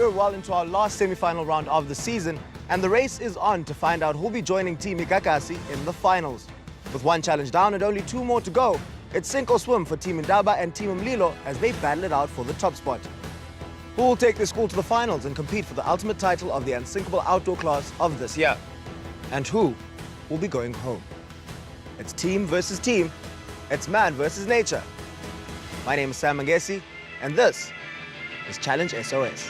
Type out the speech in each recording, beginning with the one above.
we're well into our last semi-final round of the season, and the race is on to find out who'll be joining Team Ikakasi in the finals. With one challenge down and only two more to go, it's sink or swim for Team Indaba and Team Mlilo as they battle it out for the top spot. Who will take their school to the finals and compete for the ultimate title of the unsinkable outdoor class of this year? And who will be going home? It's team versus team. It's man versus nature. My name is Sam Mangesi, and this is Challenge SOS.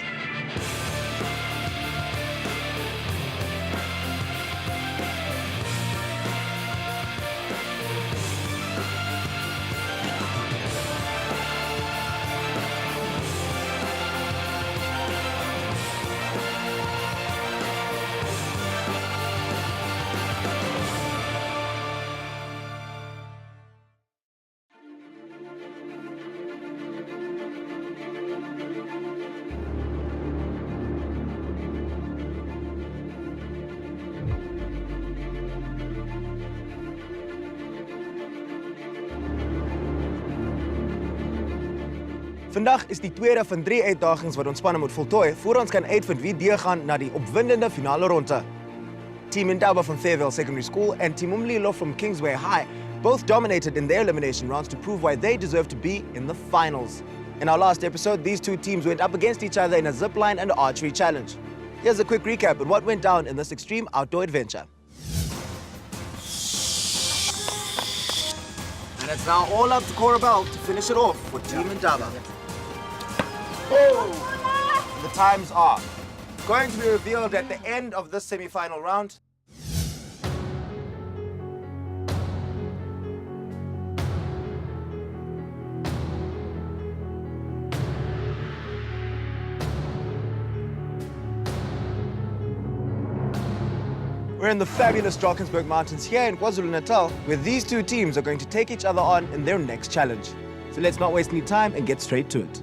Vandag is die tweede van 3 uitdagings wat ons spanne moet voltooi voor ons kan uitvind wie deurgaan na die opwindende finale ronde. Team Indaba from Fairvale Secondary School and Team Mlilo from Kingsway High both dominated in their elimination rounds to prove why they deserve to be in the finals. In our last episode, these two teams went up against each other in a zipline and archery challenge. Here's a quick recap of what went down in this extreme outdoor adventure. And it's now all up to Cora Bell to finish it off for Team Indaba. The times are going to be revealed at the end of this semi-final round. We're in the fabulous Drakensberg Mountains here in KwaZulu-Natal, where these two teams are going to take each other on in their next challenge. So let's not waste any time and get straight to it.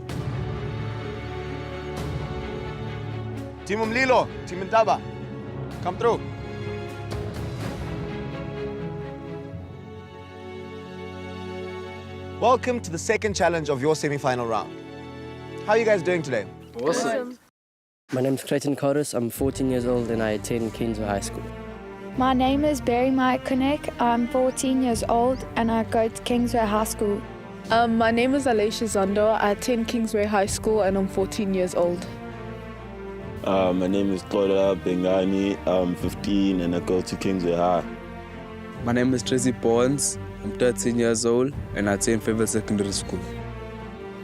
Team Mlilo, Team Indaba, come through. Welcome to the second challenge of your semi-final round. How are you guys doing today? Awesome. My name's Clayton Cordis. I'm 14 years old and I attend Kingsway High School. My name is Barry Mike-Konek. I'm 14 years old and I go to Kingsway High School. My name is Alicia Zondo. I attend Kingsway High School and I'm 14 years old. My name is Tola Bengani. I'm 15 and I go to Kingsway High. My name is Tracy Bonds. I'm 13 years old and I attend Fairvale Secondary School.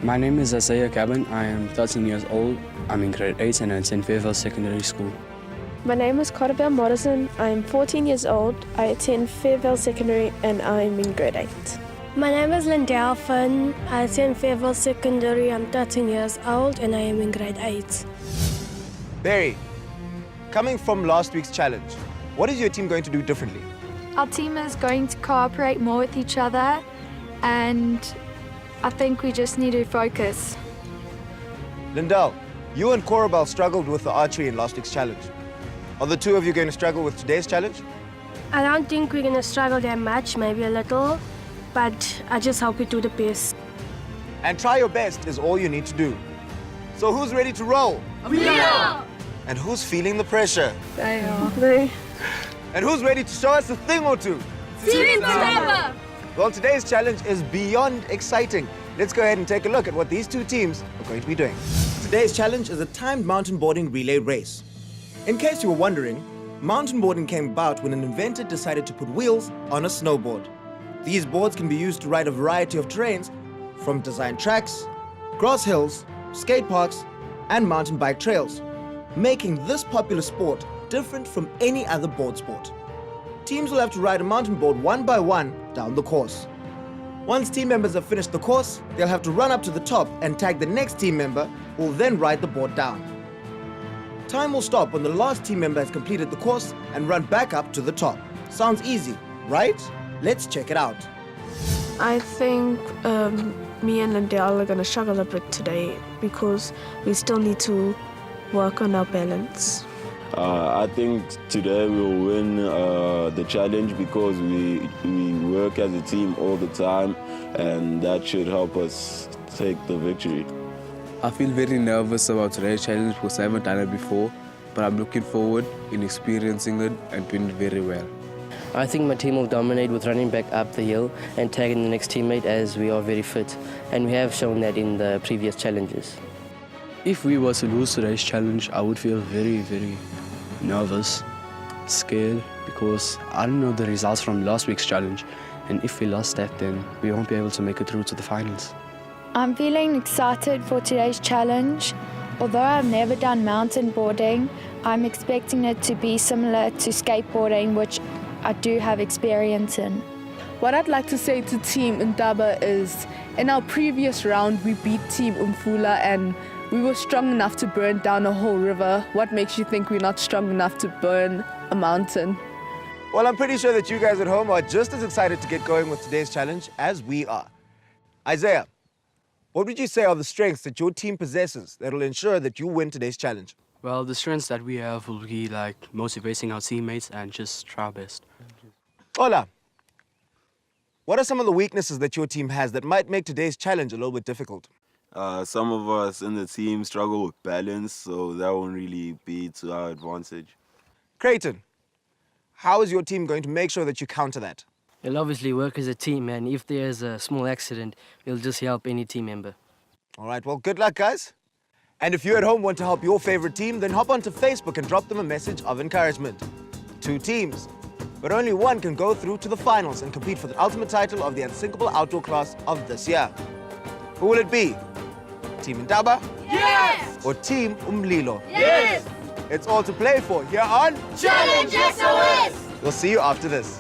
My name is Isaiah Cabin. I am 13 years old. I'm in grade 8 and I attend Fairvale Secondary School. My name is Cotterbell Morrison. I am 14 years old. I attend Fairvale Secondary and I am in grade 8. My name is Lindell Finn. I attend Fairvale Secondary. I'm 13 years old and I am in grade 8. Barry, coming from last week's challenge, what is your team going to do differently? Our team is going to cooperate more with each other and I think we just need to focus. Lindell, you and Corabel struggled with the archery in last week's challenge. Are the two of you going to struggle with today's challenge? I don't think we're going to struggle that much, maybe a little, but I just hope we do the best. And try your best is all you need to do. So who's ready to roll? We are! And who's feeling the pressure? They are. And who's ready to show us a thing or two? Team Indaba! Well, today's challenge is beyond exciting. Let's go ahead and take a look at what these two teams are going to be doing. Today's challenge is a timed mountain boarding relay race. In case you were wondering, mountain boarding came about when an inventor decided to put wheels on a snowboard. These boards can be used to ride a variety of terrains, from designed tracks, grass hills, skate parks, and mountain bike trails, making this popular sport different from any other board sport. Teams will have to ride a mountain board one by one down the course. Once team members have finished the course, they'll have to run up to the top and tag the next team member, who will then ride the board down. Time will stop when the last team member has completed the course and run back up to the top. Sounds easy, right? Let's check it out. I think me and Lindell are going to struggle a bit today because we still need to work on our balance. I think today we'll win the challenge because we work as a team all the time and that should help us take the victory. I feel very nervous about today's challenge because I haven't done it before, but I'm looking forward in experiencing it and doing it very well. I think my team will dominate with running back up the hill and tagging the next teammate, as we are very fit, and we have shown that in the previous challenges. If we were to lose today's challenge, I would feel very, very nervous, scared, because I don't know the results from last week's challenge, and if we lost that, then we won't be able to make it through to the finals. I'm feeling excited for today's challenge. Although I've never done mountain boarding, I'm expecting it to be similar to skateboarding, which I do have experience in. What I'd like to say to Team Ndaba is, in our previous round, we beat Team Umfula and we were strong enough to burn down a whole river. What makes you think we're not strong enough to burn a mountain? Well, I'm pretty sure that you guys at home are just as excited to get going with today's challenge as we are. Isaiah, what would you say are the strengths that your team possesses that will ensure that you win today's challenge? Well, the strengths that we have will be like motivating our teammates and just try our best. Ola, what are some of the weaknesses that your team has that might make today's challenge a little bit difficult? Some of us in the team struggle with balance, so that won't really be to our advantage. Creighton, how is your team going to make sure that you counter that? We'll obviously work as a team, and if there's a small accident, we'll just help any team member. All right, well, good luck, guys. And if you at home want to help your favorite team, then hop onto Facebook and drop them a message of encouragement. 2 teams, but only one can go through to the finals and compete for the ultimate title of the Unsinkable Outdoor class of this year. Who will it be? Team Ndaba? Yes! Or Team Umlilo? Yes! It's all to play for here on Challenge SOS! We'll see you after this.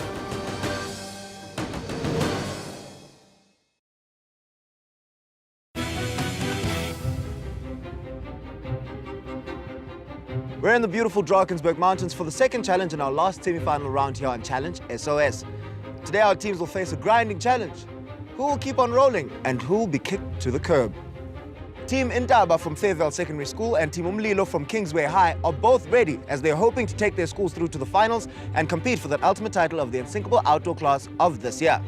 We're in the beautiful Drakensberg Mountains for the second challenge in our last semi-final round here on Challenge SOS. Today our teams will face a grinding challenge. Who will keep on rolling and who will be kicked to the curb? Team Ndaba from Fairvale Secondary School and Team Umlilo from Kingsway High are both ready as they're hoping to take their schools through to the finals and compete for that ultimate title of the Unsinkable Outdoor class of this year.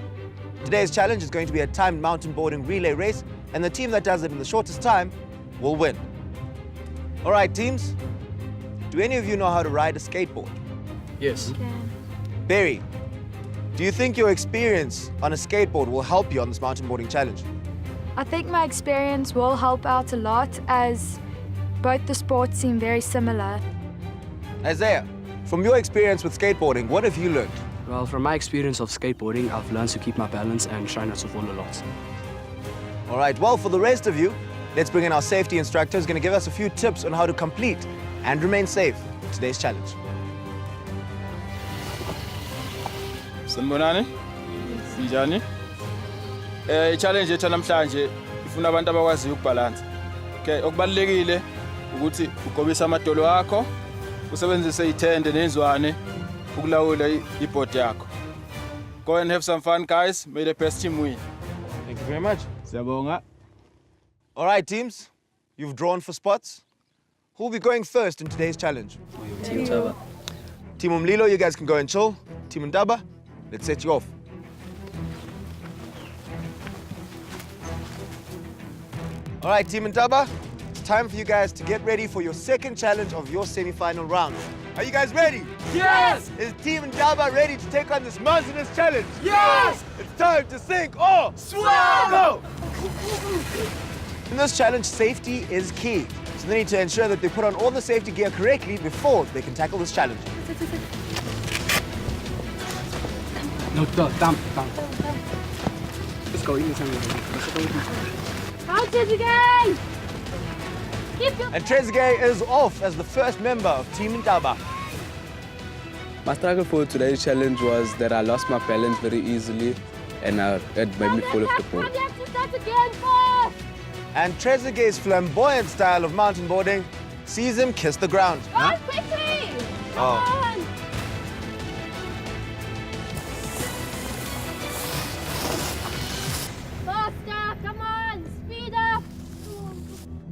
Today's challenge is going to be a timed mountain boarding relay race, and the team that does it in the shortest time will win. All right, teams. Do any of you know how to ride a skateboard? Yes. Barry, do you think your experience on a skateboard will help you on this mountain boarding challenge? I think my experience will help out a lot, as both the sports seem very similar. Isaiah, from your experience with skateboarding, what have you learned? Well, from my experience of skateboarding, I've learned to keep my balance and try not to fall a lot. All right, well, for the rest of you, let's bring in our safety instructor who's going to give us a few tips on how to complete and remain safe in today's challenge. Sanibonani? Sinjani? I-challenge yethu namhlanje ifuna abantu abakwaziyo ukubalance. Okay, okubalekile ukuthi ugobise amadolo akho, usebenzise ithende nenzwane ukulawula iboard yakho. Go and have some fun, guys. May the best team win. Thank you very much. Siyabonga. All right, teams, you've drawn for spots. Who will be going first in today's challenge? Team Ndaba. Team Umlilo, you guys can go and chill. Team Ndaba, let's set you off. All right, Team Ndaba, it's time for you guys to get ready for your second challenge of your semi-final round. Are you guys ready? Yes! Is Team Ndaba ready to take on this mountainous challenge? Yes! It's time to sink or swim! Go! In this challenge, safety is key. So they need to ensure that they put on all the safety gear correctly before they can tackle this challenge. No, dump. Let's go. And Trezeguet is off as the first member of Team Ndaba. My struggle for today's challenge was that I lost my balance very easily and it made me fall off the board. And Trezeguet's flamboyant style of mountain boarding sees him kiss the ground. Guys, quickly! Oh. Come on! Faster! Come on! Speed up!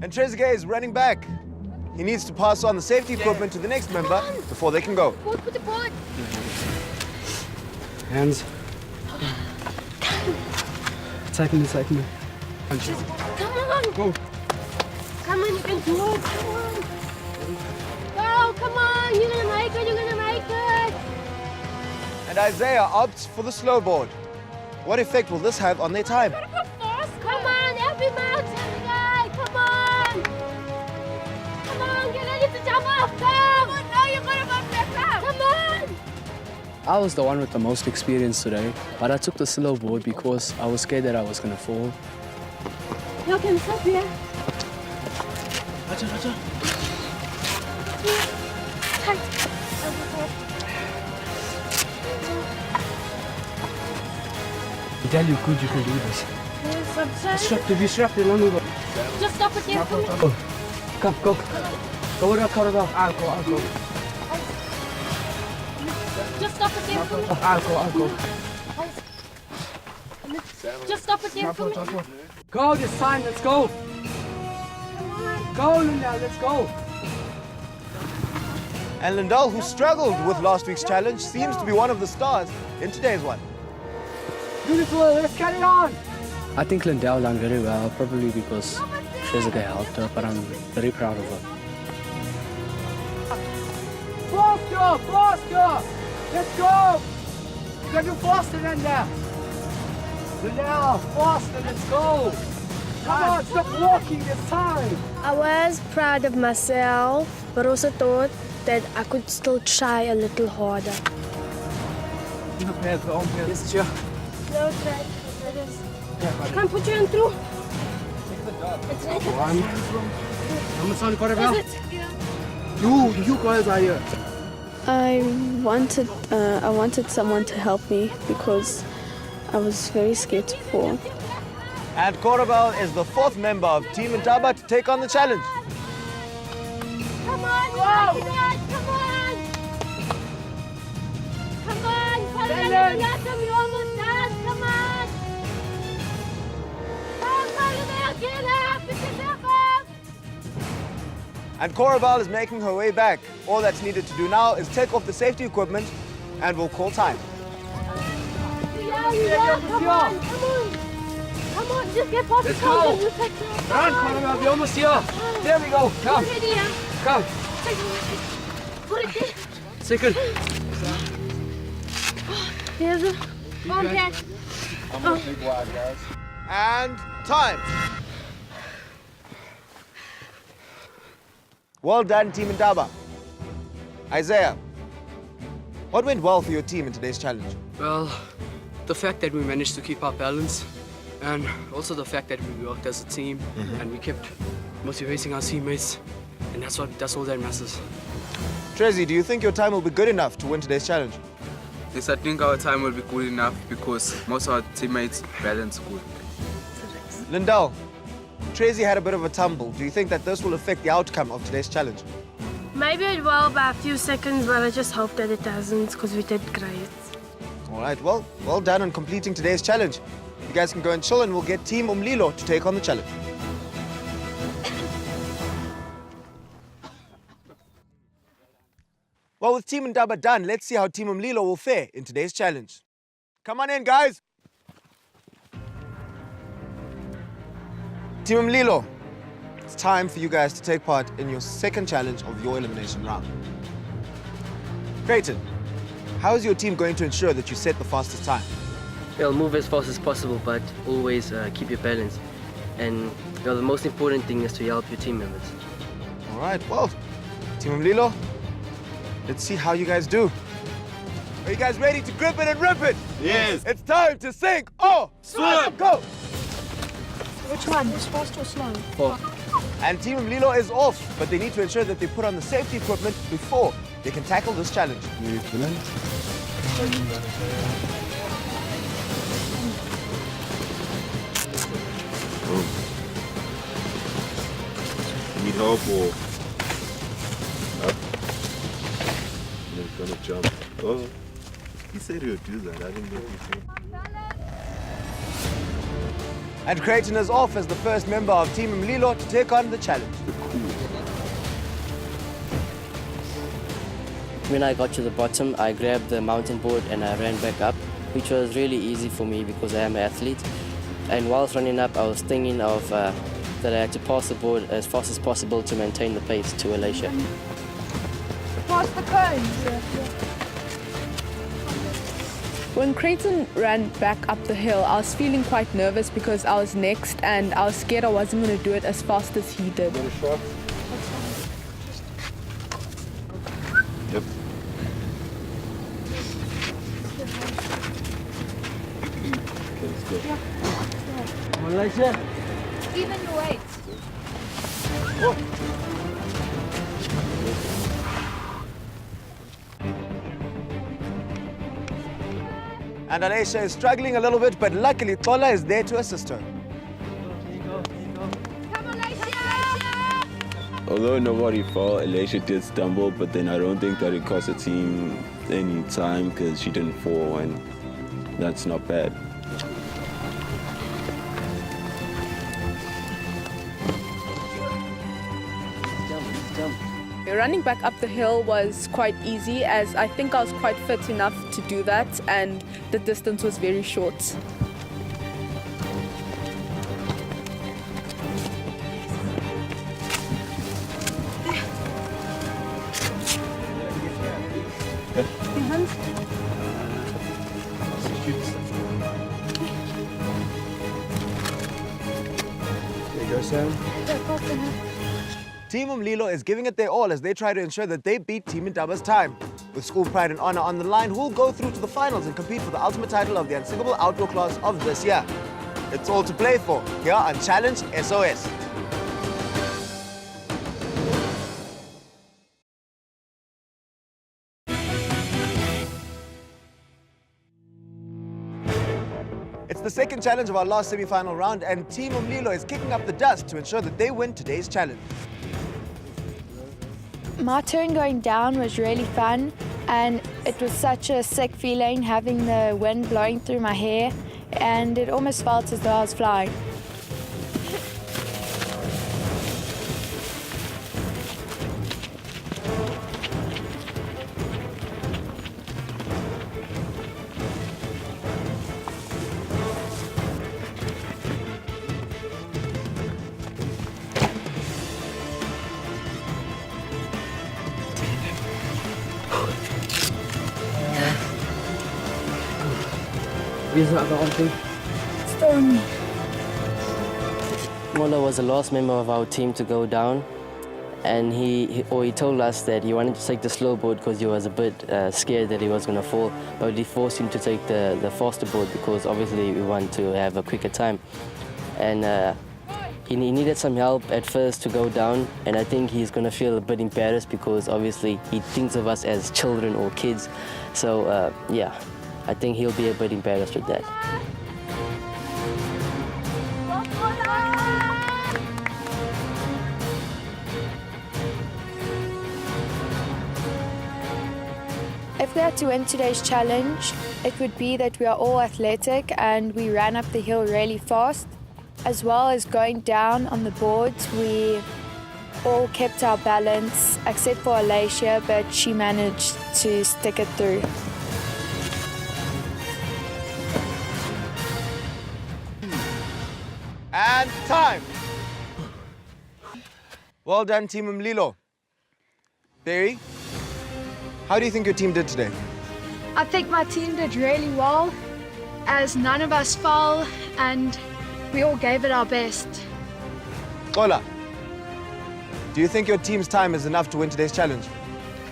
And Trezeguet is running back. He needs to pass on the safety equipment to the next member before they can go. Put the board! Hands. Tighten me. Come on! Go. Come on, you can do it. Come on. Go, come on. You're gonna make it. You're gonna make it. And Isaiah opts for the slow board. What effect will this have on their time? Come on, every mountain guy. Come on. Come on, get ready to jump off. Come on, now you're gonna go back up. Come on. I was the one with the most experience today, but I took the slow board because I was scared that I was going to fall. You can stop here. I tell you, good, you can do this. Disrupt it, let me go. Just stop it there. Come on. Come, go. Go with that, I'll go. Just stop it there for me. I'll go. Just stop it there for me. Go this time, let's go. Go, Linda, let's go. And Lindell, who struggled with last week's challenge, seems to be one of the stars in today's one. Beautiful, let's get it on. I think Lindell done very well, probably because Jessica helped her, but I'm very proud of her. Faster! Let's go! You can do faster than that. Lindell, faster, let's go. Come on, stop walking this time. I was proud of myself, but also thought that I could still try a little harder. This is your... No, try. Come put your hand through. It's like One. How much time got Is it? You guys are here. I wanted someone to help me because I was very scared to fall. And Corabel is the fourth member of Team Intaba to take on the challenge. Come on, you can do it. Come on. Come on. We almost done. Come on. Get up. Pick yourself up. And Corabel is making her way back. All that's needed to do now is take off the safety equipment and we'll call time. Yeah. Come on. Come on, just get past the car and you take your Run, Corabel, we're almost here. There we go. Come. Put it here. Come. Put it there. Second. There's a bomb pad. And time. Well done, Team Intaba. Isaiah, what went well for your team in today's challenge? Well, the fact that we managed to keep our balance and also the fact that we worked as a team and we kept motivating our teammates, and that's all that matters. Trezi, do you think your time will be good enough to win today's challenge? Yes, I think our time will be good enough because most of our teammates balance good. Lindell, Trezi had a bit of a tumble. Do you think that this will affect the outcome of today's challenge? Maybe it will by a few seconds, but I just hope that it doesn't because we did great. All right, well done on completing today's challenge. You guys can go and chill and we'll get Team Umlilo to take on the challenge. Well, with Team Ndaba done, let's see how Team Umlilo will fare in today's challenge. Come on in, guys. Team Umlilo, it's time for you guys to take part in your second challenge of your elimination round. Creighton, how is your team going to ensure that you set the fastest time? Well, move as fast as possible, but always keep your balance. And the most important thing is to help your team members. All right, well, Team Umlilo, let's see how you guys do. Are you guys ready to grip it and rip it? Yes. It's time to sink or swim. Go! Which one? Is fast or slow? And Team Umlilo is off, but they need to ensure that they put on the safety equipment before they can tackle this challenge. Need help or? He's gonna jump. Oh, he said he would do that. I didn't know he said. And Creighton is off as the first member of Team Umlilo to take on the challenge. When I got to the bottom, I grabbed the mountain board and I ran back up, which was really easy for me because I am an athlete. And whilst running up, I was thinking of the that I had to pass the board as fast as possible to maintain the pace to Alicia. Pass the cones. When Creighton ran back up the hill, I was feeling quite nervous because I was next and I was scared I wasn't going to do it as fast as he did. Yep. Let's go. Even the weight. And Alicia is struggling a little bit, but luckily Tola is there to assist her. Come on, Alicia! Although nobody fell, Alicia did stumble, but then I don't think that it cost the team any time because she didn't fall, and that's not bad. Running back up the hill was quite easy as I think I was quite fit enough to do that and the distance was very short. There you go, Sam. Team Umlilo is giving it their all as they try to ensure that they beat Team Ndaba's time. With school pride and honor on the line, who'll go through to the finals and compete for the ultimate title of the unsinkable outdoor class of this year. It's all to play for here on Challenge SOS. It's the second challenge of our last semi-final round, and Team Umlilo is kicking up the dust to ensure that they win today's challenge. My turn going down was really fun, and it was such a sick feeling having the wind blowing through my hair, and it almost felt as though I was flying. Mola was the last member of our team to go down, and he told us that he wanted to take the slow board because he was a bit scared that he was going to fall, but we forced him to take the faster board because obviously we want to have a quicker time. And he needed some help at first to go down, and I think he's going to feel a bit embarrassed because obviously he thinks of us as children or kids. So yeah, I think he'll be a bit embarrassed with that. If we had to win today's challenge, it would be that we are all athletic and we ran up the hill really fast. As well as going down on the boards, we all kept our balance, except for Alicia, but she managed to stick it through. And time! Well done, Team Umlilo. Barry, how do you think your team did today? I think my team did really well, as none of us fell and we all gave it our best. Ola, do you think your team's time is enough to win today's challenge?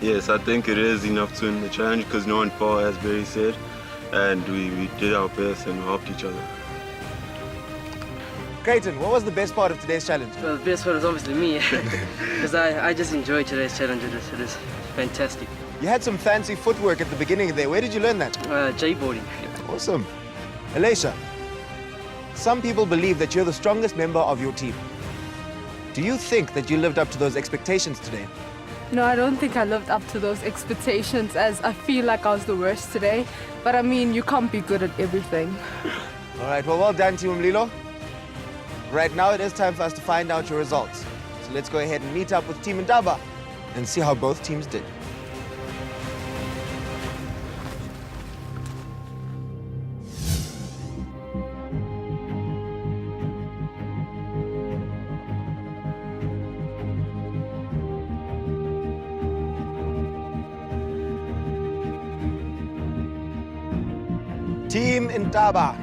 Yes, I think it is enough to win the challenge because no one fell, as Barry said, and we did our best and helped each other. Creighton, what was the best part of today's challenge? Well, the best part was obviously me, because I just enjoyed today's challenge. It is fantastic. You had some fancy footwork at the beginning there. Where did you learn that? J-boarding. Awesome. Alicia, some people believe that you're the strongest member of your team. Do you think that you lived up to those expectations today? No, I don't think I lived up to those expectations as I feel like I was the worst today. But I mean, you can't be good at everything. All right, well done, Team Umlilo. Right now, it is time for us to find out your results. So let's go ahead and meet up with Team Ndaba and see how both teams did. Team Intaba.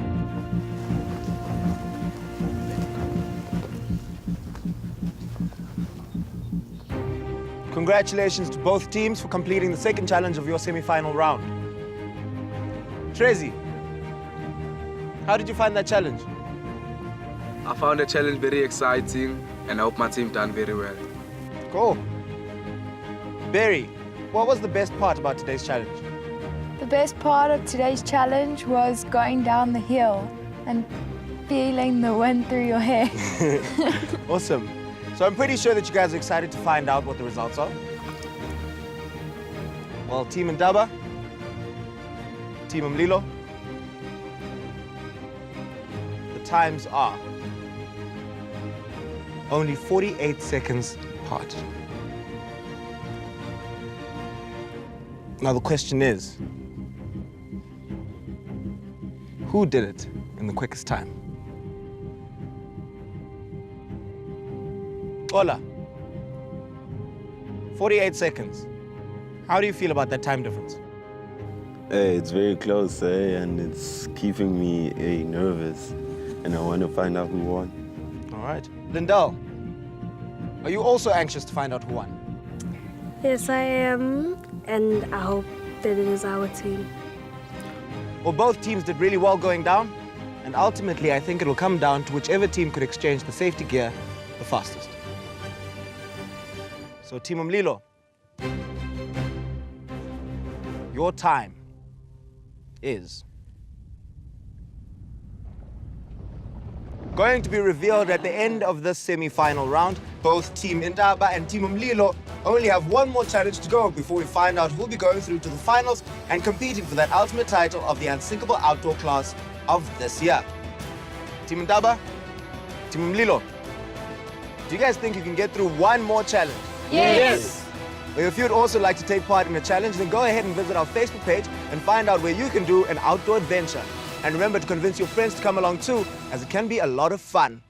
Congratulations to both teams for completing the second challenge of your semi-final round. Trezi, how did you find that challenge? I found the challenge very exciting and I hope my team done very well. Cool. Barry, what was the best part about today's challenge? The best part of today's challenge was going down the hill and feeling the wind through your hair. Awesome. So I'm pretty sure that you guys are excited to find out what the results are. Well, Team Ndaba, Team Mlilo, the times are only 48 seconds apart. Now the question is, who did it in the quickest time? Ola, 48 seconds. How do you feel about that time difference? Hey, it's very close, and it's keeping me nervous. And I want to find out who won. All right. Lindell, are you also anxious to find out who won? Yes, I am, and I hope that it is our team. Well, both teams did really well going down, and ultimately I think it'll come down to whichever team could exchange the safety gear the fastest. So, Team Mlilo, your time is going to be revealed at the end of this semi-final round. Both Team Intaba and Team Mlilo only have one more challenge to go before we find out who'll be going through to the finals and competing for that ultimate title of the unsinkable outdoor class of this year. Team Intaba, Team Mlilo, do you guys think you can get through one more challenge? Yes. Well, if you'd also like to take part in a challenge, then go ahead and visit our Facebook page and find out where you can do an outdoor adventure. And remember to convince your friends to come along too, as it can be a lot of fun.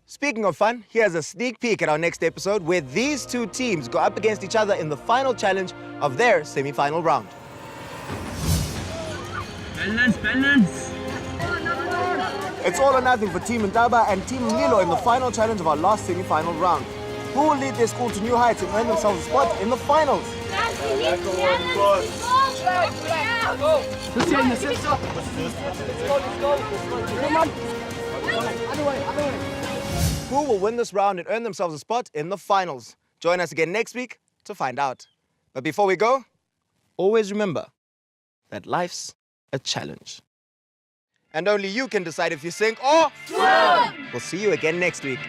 Speaking of fun, here's a sneak peek at our next episode where these two teams go up against each other in the final challenge of their semi-final round. Balance. It's all or nothing for Team Ndaba and Team Mlilo in the final challenge of our last semi-final round. Who will lead their school to new heights and earn themselves a spot in the finals? Who will win this round and earn themselves a spot in the finals? Join us again next week to find out. But before we go, always remember that life's a challenge. And only you can decide if you sink or swim. We'll see you again next week.